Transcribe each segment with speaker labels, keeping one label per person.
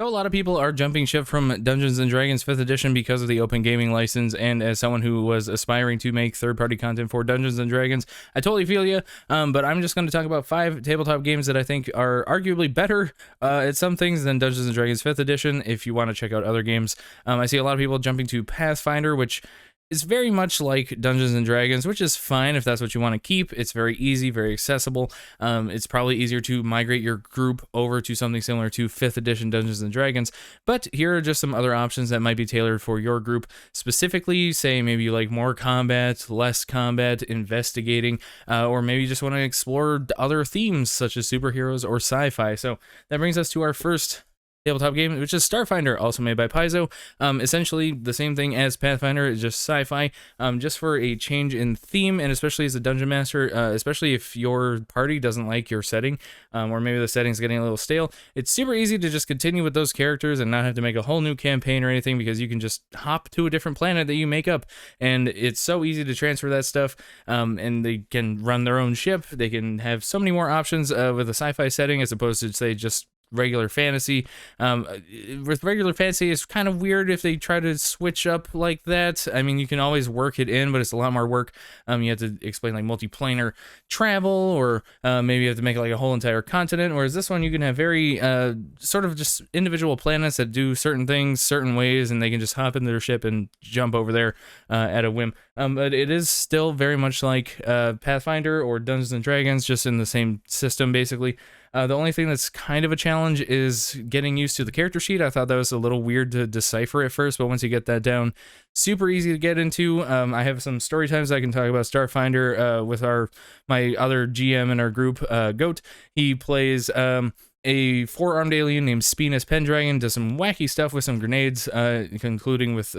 Speaker 1: So a lot of people are jumping ship from Dungeons and Dragons 5th edition because of the open gaming license, and as someone who was aspiring to make third-party content for Dungeons and Dragons, I totally feel you. But I'm just going to talk about 5 tabletop games that I think are arguably better at some things than Dungeons and Dragons 5th edition. If you want to check out other games, I see a lot of people jumping to Pathfinder, which is very much like Dungeons and Dragons, which is fine if that's what you want to keep. It's very easy, very accessible. It's probably easier to migrate your group over to something similar to 5th edition Dungeons and Dragons. But here are just some other options that might be tailored for your group. Specifically, say maybe you like more combat, less combat, investigating, or maybe you just want to explore other themes such as superheroes or sci-fi. So that brings us to our first tabletop game, which is Starfinder, also made by Paizo. Essentially the same thing as Pathfinder, it's just sci-fi, just for a change in theme, and especially as a dungeon master, especially if your party doesn't like your setting, or maybe the setting's getting a little stale, it's super easy to just continue with those characters and not have to make a whole new campaign or anything, because you can just hop to a different planet that you make up, and it's so easy to transfer that stuff, and they can run their own ship, they can have so many more options with a sci-fi setting as opposed to, say, just regular fantasy. With regular fantasy, it's kind of weird if they try to switch up like that. I mean, you can always work it in, but it's a lot more work. You have to explain like multiplanar travel, or maybe you have to make like a whole entire continent, whereas this one you can have very sort of just individual planets that do certain things certain ways, and they can just hop into their ship and jump over there at a whim. But it is still very much like Pathfinder or Dungeons and Dragons, just in the same system basically. The only thing that's kind of a challenge is getting used to the character sheet. I thought that was a little weird to decipher at first, but once you get that down, super easy to get into. I have some story times I can talk about Starfinder with my other GM in our group, Goat. He plays a 4-armed alien named Spinus Pendragon, does some wacky stuff with some grenades, concluding with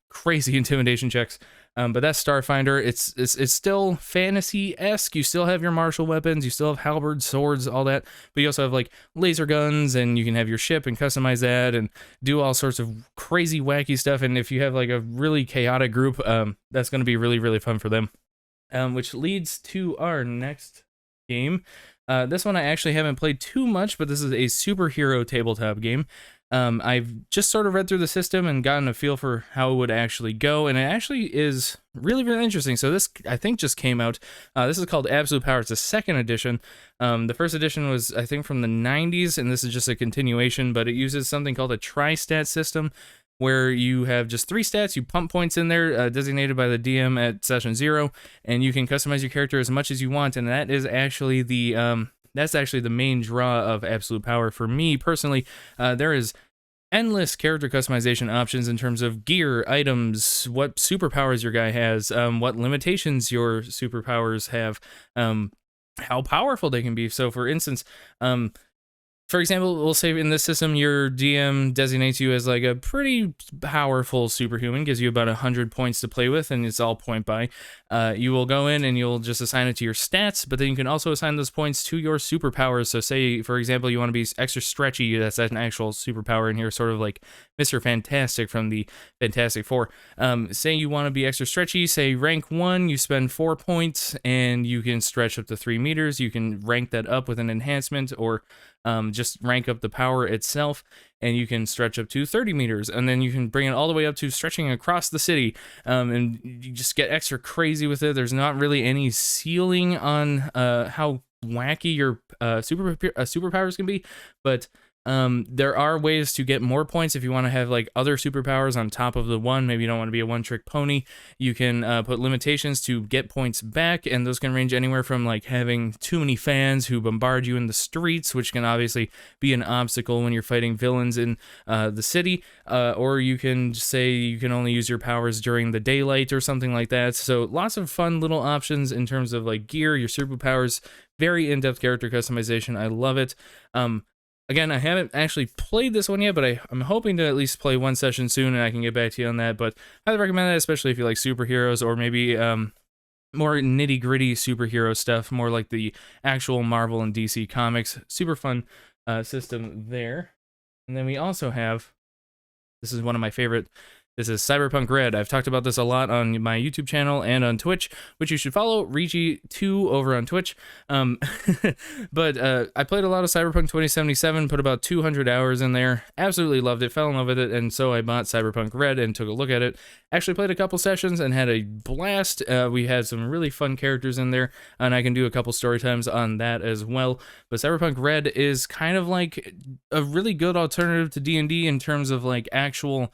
Speaker 1: crazy intimidation checks. But that's Starfinder. It's still fantasy-esque. You still have your martial weapons, you still have halberds, swords, all that, but you also have like laser guns, and you can have your ship and customize that and do all sorts of crazy wacky stuff. And if you have like a really chaotic group, that's going to be really, really fun for them. Which leads to our next game. This one I actually haven't played too much, but this is a superhero tabletop game. I've just sort of read through the system and gotten a feel for how it would actually go, and it actually is really, really interesting. So this, I think, just came out. This is called Absolute Power. It's a 2nd edition. The 1st edition was, I think, from the 90s, and this is just a continuation, but it uses something called a tri-stat system, where you have just 3 stats, you pump points in there, designated by the DM at session 0, and you can customize your character as much as you want, and that is actually that's actually the main draw of Absolute Power for me personally. There is endless character customization options in terms of gear, items, what superpowers your guy has, what limitations your superpowers have, how powerful they can be. So for instance, for example, we'll say in this system, your DM designates you as like a pretty powerful superhuman, gives you about 100 points to play with, and it's all point by. You will go in and you'll just assign it to your stats, but then you can also assign those points to your superpowers. So say, for example, you want to be extra stretchy, that's an actual superpower in here, sort of like Mr. Fantastic from the Fantastic Four. Say you want to be extra stretchy, say rank 1, you spend 4 points, and you can stretch up to 3 meters. You can rank that up with an enhancement, or just rank up the power itself, and you can stretch up to 30 meters, and then you can bring it all the way up to stretching across the city, and you just get extra crazy with it. There's not really any ceiling on how wacky your superpowers can be, but there are ways to get more points if you want to have like other superpowers on top of the one. Maybe you don't want to be a one-trick pony. You can put limitations to get points back, and those can range anywhere from like having too many fans who bombard you in the streets, which can obviously be an obstacle when you're fighting villains in the city, or you can say you can only use your powers during the daylight or something like that. So lots of fun little options in terms of like gear, your superpowers, very in-depth character customization. I love it. Again, I haven't actually played this one yet, but I'm hoping to at least play one session soon, and I can get back to you on that. But I highly recommend that, especially if you like superheroes, or maybe more nitty-gritty superhero stuff, more like the actual Marvel and DC comics. Super fun system there. And then we also have, this is one of my favorite This is Cyberpunk Red. I've talked about this a lot on my YouTube channel and on Twitch, which you should follow, Rigi2 over on Twitch. But I played a lot of Cyberpunk 2077, put about 200 hours in there, absolutely loved it, fell in love with it, and so I bought Cyberpunk Red and took a look at it. Actually played a couple sessions and had a blast. We had some really fun characters in there, and I can do a couple story times on that as well. But Cyberpunk Red is kind of like a really good alternative to D&D in terms of like actual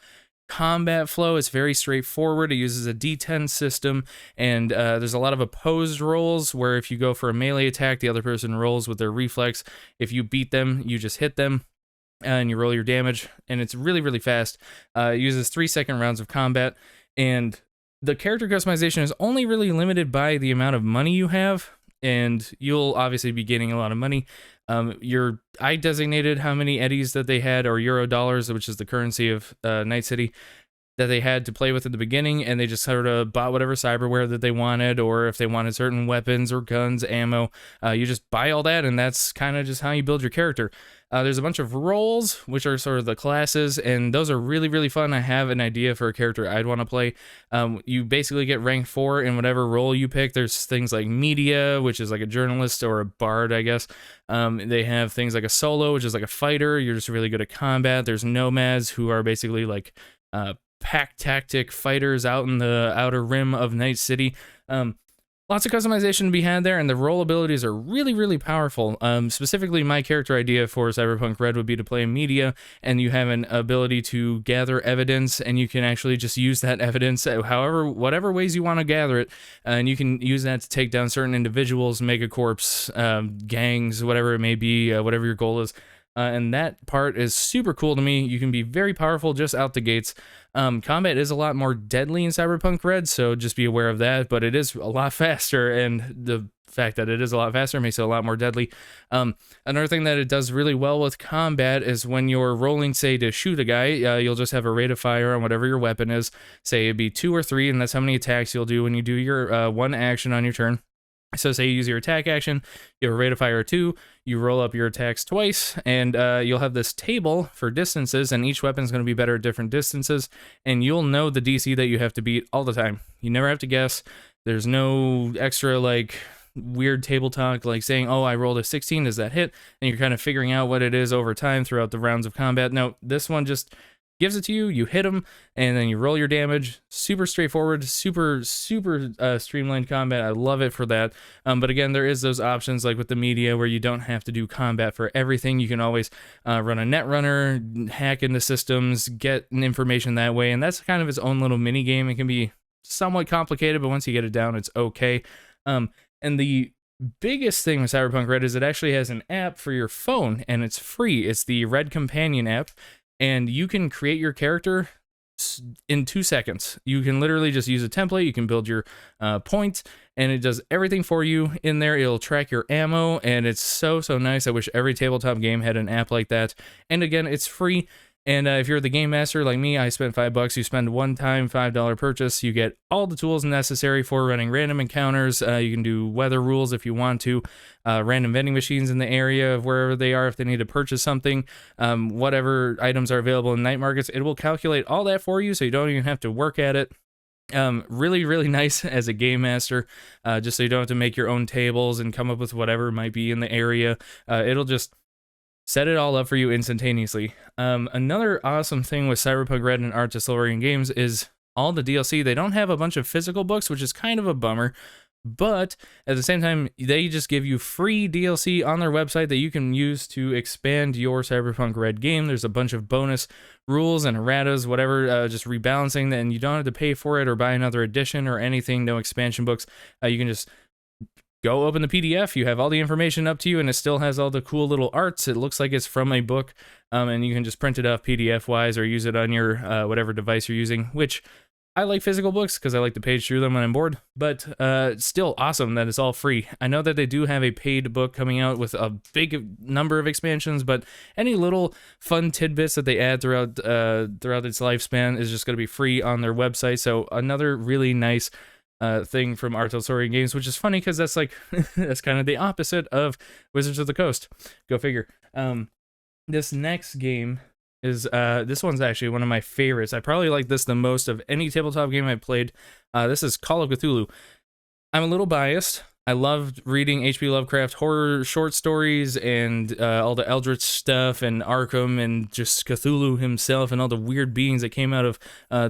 Speaker 1: combat flow. It's very straightforward. It uses a D10 system, and there's a lot of opposed rolls where if you go for a melee attack, the other person rolls with their reflex. If you beat them, you just hit them and you roll your damage, and it's really, really fast. It uses 3-second rounds of combat, and the character customization is only really limited by the amount of money you have, and you'll obviously be gaining a lot of money. I designated how many eddies that they had, or euro dollars, which is the currency of Night City, that they had to play with at the beginning, and they just sort of bought whatever cyberware that they wanted, or if they wanted certain weapons or guns, ammo, you just buy all that, and that's kind of just how you build your character. There's a bunch of roles, which are sort of the classes, and those are really, really fun. I have an idea for a character I'd want to play. You basically get rank 4 in whatever role you pick. There's things like media, which is like a journalist or a bard, I guess. They have things like a solo, which is like a fighter. You're just really good at combat. There's nomads, who are basically like pack tactic fighters out in the outer rim of Night City. Lots of customization to be had there, and the role abilities are really, really powerful. Specifically, my character idea for Cyberpunk Red would be to play media, and you have an ability to gather evidence, and you can actually just use that evidence whatever ways you want to gather it, and you can use that to take down certain individuals, megacorps, gangs, whatever it may be, whatever your goal is. And that part is super cool to me. You can be very powerful just out the gates. Combat is a lot more deadly in Cyberpunk Red, so just be aware of that, but it is a lot faster, and the fact that it is a lot faster makes it a lot more deadly. Another thing that it does really well with combat is when you're rolling, say, to shoot a guy, you'll just have a rate of fire on whatever your weapon is. Say it'd be 2 or 3, and that's how many attacks you'll do when you do your one action on your turn. So say you use your attack action, you have a rate of fire of 2, you roll up your attacks twice, and you'll have this table for distances, and each weapon is going to be better at different distances, and you'll know the DC that you have to beat all the time. You never have to guess. There's no extra, like, weird table talk, like saying, oh, I rolled a 16, does that hit? And you're kind of figuring out what it is over time throughout the rounds of combat. No, this one just gives it to you, you hit them, and then you roll your damage. Super straightforward, super streamlined combat. I love it for that. But again, there is those options like with the media where you don't have to do combat for everything. You can always run a net runner, hack into systems, get information that way, and that's kind of its own little mini game. It can be somewhat complicated, but once you get it down, it's okay. And the biggest thing with Cyberpunk Red is it actually has an app for your phone, and it's free. It's the Red Companion app. And you can create your character in 2 seconds. You can literally just use a template. You can build your points, and it does everything for you in there. It'll track your ammo, and it's so nice. I wish every tabletop game had an app like that. And again, it's free. And if you're the game master like me, I spent $5. You spend one-time $5 purchase. You get all the tools necessary for running random encounters. You can do weather rules if you want to. Random vending machines in the area of wherever they are if they need to purchase something. Whatever items are available in night markets, it will calculate all that for you, so you don't even have to work at it. Really nice as a game master, just so you don't have to make your own tables and come up with whatever might be in the area. It'll just set it all up for you instantaneously. Another awesome thing with Cyberpunk Red and Art to Silverian Games is all the DLC. They don't have a bunch of physical books, which is kind of a bummer, but at the same time, they just give you free DLC on their website that you can use to expand your Cyberpunk Red game. There's a bunch of bonus rules and erratas, whatever, just rebalancing, and you don't have to pay for it or buy another edition or anything, no expansion books. You can just go open the PDF, you have all the information up to you, and it still has all the cool little arts. It looks like it's from a book, and you can just print it off PDF-wise or use it on your whatever device you're using, which I like physical books because I like to page through them when I'm bored, but still awesome that it's all free. I know that they do have a paid book coming out with a big number of expansions, but any little fun tidbits that they add throughout its lifespan is just going to be free on their website, so another really nice thing from Art of Silverian Games, which is funny because that's like that's kind of the opposite of Wizards of the Coast. Go figure. This next game is this one's actually one of my favorites. I probably like this the most of any tabletop game I've played. This is Call of Cthulhu. I'm a little biased. I loved reading H.P. Lovecraft horror short stories and all the Eldritch stuff and Arkham and just Cthulhu himself and all the weird beings that came out of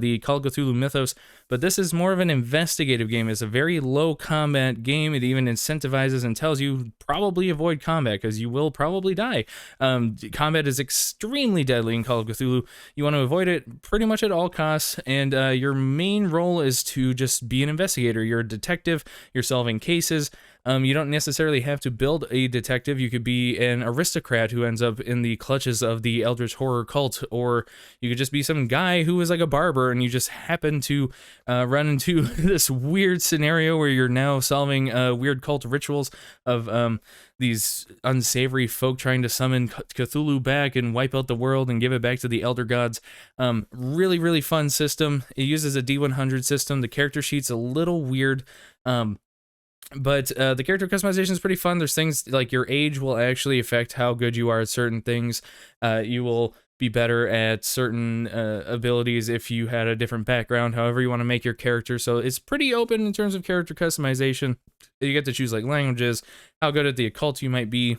Speaker 1: the Call of Cthulhu mythos. But this is more of an investigative game. It's a very low combat game. It even incentivizes and tells you probably avoid combat because you will probably die. Combat is extremely deadly in Call of Cthulhu. You want to avoid it pretty much at all costs, and your main role is to just be an investigator. You're a detective. You're solving cases. You don't necessarily have to build a detective. You could be an aristocrat who ends up in the clutches of the Eldritch horror cult, or you could just be some guy who is like a barber and you just happen to run into this weird scenario where you're now solving weird cult rituals of these unsavory folk trying to summon Cthulhu back and wipe out the world and give it back to the Elder Gods. Really, really fun system. It uses a D100 system. The character sheet's a little weird. But the character customization is pretty fun. There's things like your age will actually affect how good you are at certain things. You will be better at certain abilities if you had a different background, however you want to make your character. So it's pretty open in terms of character customization. You get to choose like languages, how good at the occult you might be.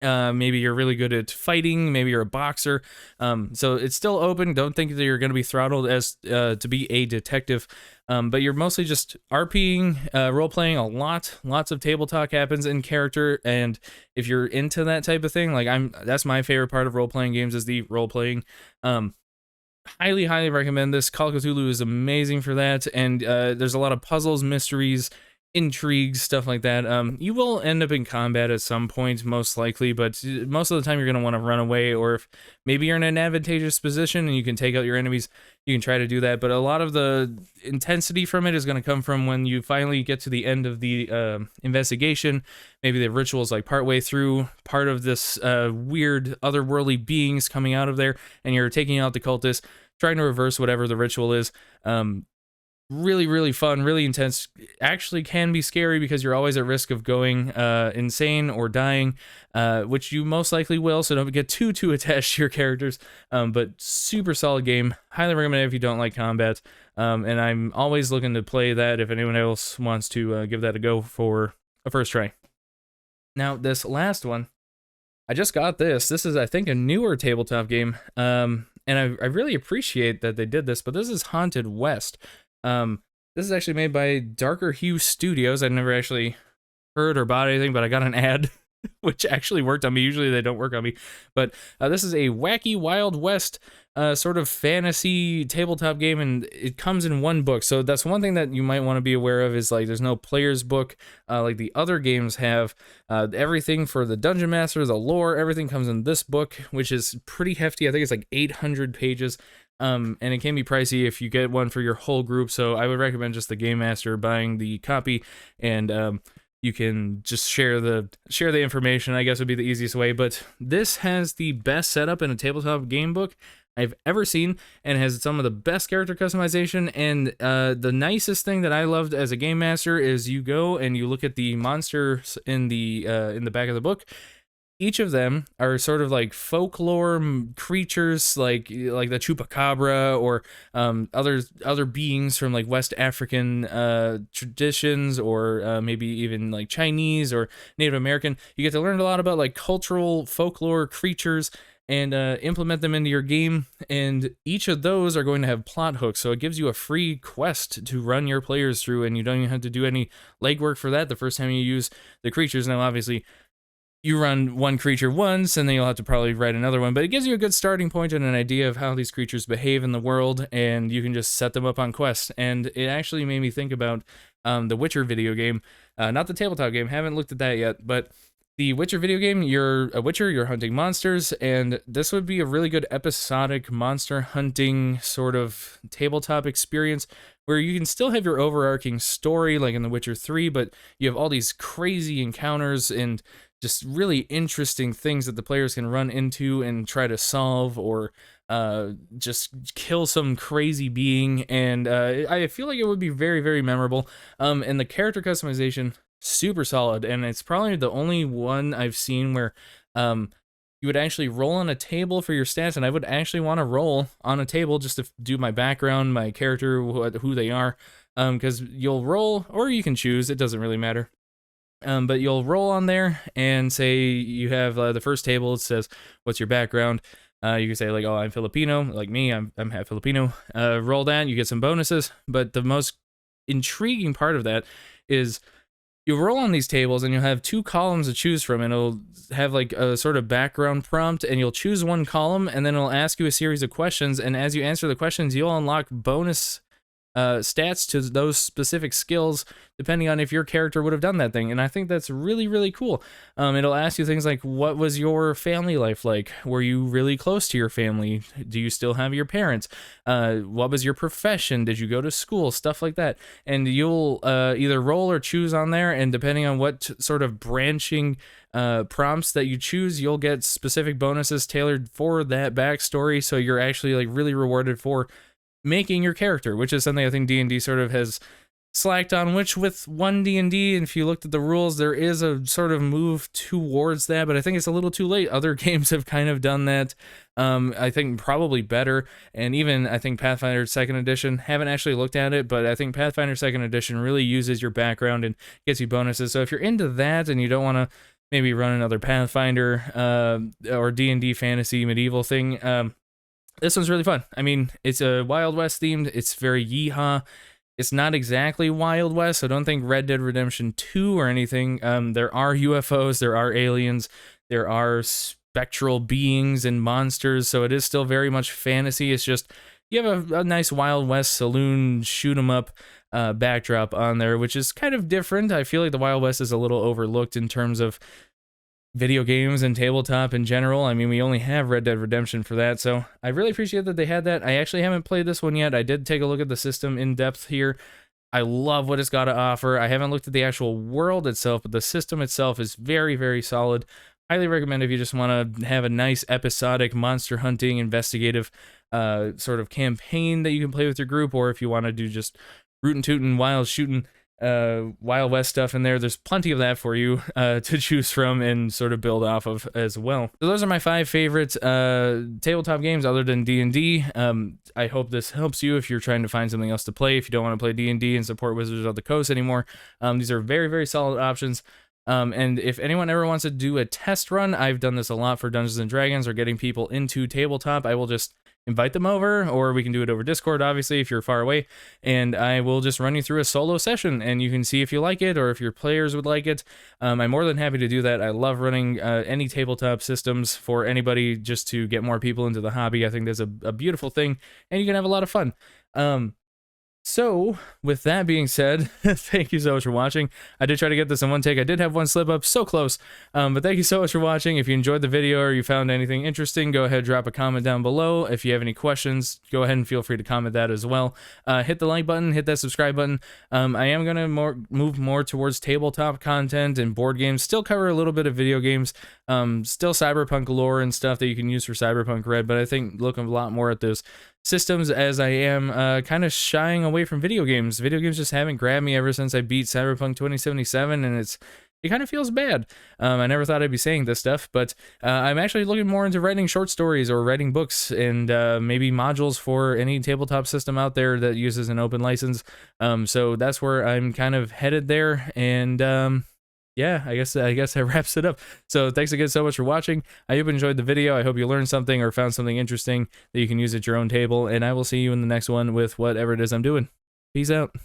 Speaker 1: Maybe you're really good at fighting, maybe you're a boxer. So it's still open. Don't think that you're going to be throttled as to be a detective. But you're mostly just RPing, role-playing a lot. Lots of table talk happens in character, and if you're into that type of thing, like that's my favorite part of role-playing games is the role-playing. Highly, highly recommend this. Call of Cthulhu is amazing for that, and there's a lot of puzzles, mysteries, intrigues, stuff like that. You will end up in combat at some point, most likely, but most of the time you're going to want to run away, or if maybe you're in an advantageous position and you can take out your enemies, you can try to do that. But a lot of the intensity from it is going to come from when you finally get to the end of the investigation. Maybe the ritual's like partway through, part of this weird otherworldly beings coming out of there, and you're taking out the cultists, trying to reverse whatever the ritual is. Really, really fun, really intense. Actually can be scary because you're always at risk of going insane or dying, which you most likely will, so don't get too attached to your characters. But super solid game. Highly recommend it if you don't like combat. And I'm always looking to play that if anyone else wants to give that a go for a first try. Now, this last one, I just got this. This is, I think, a newer tabletop game. And I really appreciate that they did this, but this is Haunted West. This is actually made by Darker Hue Studios. I've never actually heard or bought anything, but I got an ad, which actually worked on me. Usually they don't work on me. But this is a wacky Wild West sort of fantasy tabletop game, and it comes in one book. So that's one thing that you might want to be aware of is like there's no player's book like the other games have. Everything for the Dungeon Master, the lore, everything comes in this book, which is pretty hefty. I think it's like 800 pages. And it can be pricey if you get one for your whole group, so I would recommend just the Game Master buying the copy, and you can just share the information, I guess would be the easiest way. But this has the best setup in a tabletop game book I've ever seen, and has some of the best character customization. And the nicest thing that I loved as a Game Master is you go and you look at the monsters in the back of the book. Each of them are sort of like folklore creatures, like the chupacabra or other beings from like West African traditions, or maybe even like Chinese or Native American. You get to learn a lot about like cultural folklore creatures and implement them into your game. And each of those are going to have plot hooks, so it gives you a free quest to run your players through, and you don't even have to do any legwork for that the first time you use the creatures. Now, obviously, you run one creature once, and then you'll have to probably write another one, but it gives you a good starting point and an idea of how these creatures behave in the world, and you can just set them up on quests. And it actually made me think about the Witcher video game, not the tabletop game, haven't looked at that yet, but the Witcher video game, you're a Witcher, you're hunting monsters, and this would be a really good episodic monster hunting sort of tabletop experience where you can still have your overarching story like in The Witcher 3, but you have all these crazy encounters and just really interesting things that the players can run into and try to solve, or just kill some crazy being. And I feel like it would be very, very memorable. And the character customization, super solid. And it's probably the only one I've seen where you would actually roll on a table for your stats, and I would actually want to roll on a table just to do my background, my character, who they are, because you'll roll, or you can choose, it doesn't really matter. But you'll roll on there and say you have the first table. It says, what's your background? You can say like, oh, I'm Filipino, like me, I'm half Filipino. Roll that, you get some bonuses. But the most intriguing part of that is you roll on these tables and you'll have 2 columns to choose from, and it'll have like a sort of background prompt, and you'll choose one column, and then it'll ask you a series of questions, and as you answer the questions, you'll unlock bonus stats to those specific skills depending on if your character would have done that thing. And I think that's really, really cool. It'll ask you things like, what was your family life like? Were you really close to your family? Do you still have your parents? What was your profession? Did you go to school? Stuff like that. And you'll either roll or choose on there, and depending on what sort of branching prompts that you choose, you'll get specific bonuses tailored for that backstory, so you're actually like really rewarded for making your character, which is something I think D&D sort of has slacked on, which with 1D&D, and if you looked at the rules, there is a sort of move towards that, but I think it's a little too late. Other games have kind of done that, I think probably better, and even I think Pathfinder 2nd Edition, haven't actually looked at it, but I think Pathfinder 2nd Edition really uses your background and gets you bonuses. So if you're into that and you don't want to maybe run another Pathfinder or D&D fantasy medieval thing, this one's really fun. I mean, it's a Wild West themed. It's very yeehaw. It's not exactly Wild West, so don't think Red Dead Redemption 2 or anything. There are UFOs, there are aliens, there are spectral beings and monsters, so it is still very much fantasy. It's just, you have a nice Wild West saloon shoot 'em up backdrop on there, which is kind of different. I feel like the Wild West is a little overlooked in terms of video games and tabletop in general. I mean, we only have Red Dead Redemption for that, so I really appreciate that they had that. I actually haven't played this one yet. I did take a look at the system in depth here. I love what it's got to offer. I haven't looked at the actual world itself, but the system itself is very, very solid. Highly recommend if you just want to have a nice episodic monster hunting investigative sort of campaign that you can play with your group, or if you want to do just rootin' tootin' wild shooting Wild West stuff in there. There's plenty of that for you to choose from and sort of build off of as well. So those are my 5 favorite tabletop games other than D&D. I hope this helps you if you're trying to find something else to play. If you don't want to play D&D and support Wizards of the Coast anymore, these are very, very solid options. And if anyone ever wants to do a test run, I've done this a lot for Dungeons and Dragons or getting people into tabletop. I will just invite them over, or we can do it over Discord, obviously, if you're far away, and I will just run you through a solo session, and you can see if you like it, or if your players would like it. I'm more than happy to do that. I love running any tabletop systems for anybody just to get more people into the hobby. I think that's a beautiful thing, and you can have a lot of fun. So, with that being said, thank you so much for watching. I did try to get this in one take. I did have one slip up, so close. But thank you so much for watching. If you enjoyed the video or you found anything interesting, go ahead, drop a comment down below. If you have any questions, go ahead and feel free to comment that as well. Hit the like button, hit that subscribe button. I am going to move more towards tabletop content and board games. Still cover a little bit of video games. Still cyberpunk lore and stuff that you can use for Cyberpunk Red, but I think look a lot more at those systems, as I am kind of shying away from video games. Video games just haven't grabbed me ever since I beat Cyberpunk 2077, and it kind of feels bad. I never thought I'd be saying this stuff, but I'm actually looking more into writing short stories or writing books and maybe modules for any tabletop system out there that uses an open license. So that's where I'm kind of headed there, and yeah, I guess that wraps it up. So thanks again so much for watching. I hope you enjoyed the video. I hope you learned something or found something interesting that you can use at your own table, and I will see you in the next one with whatever it is I'm doing. Peace out.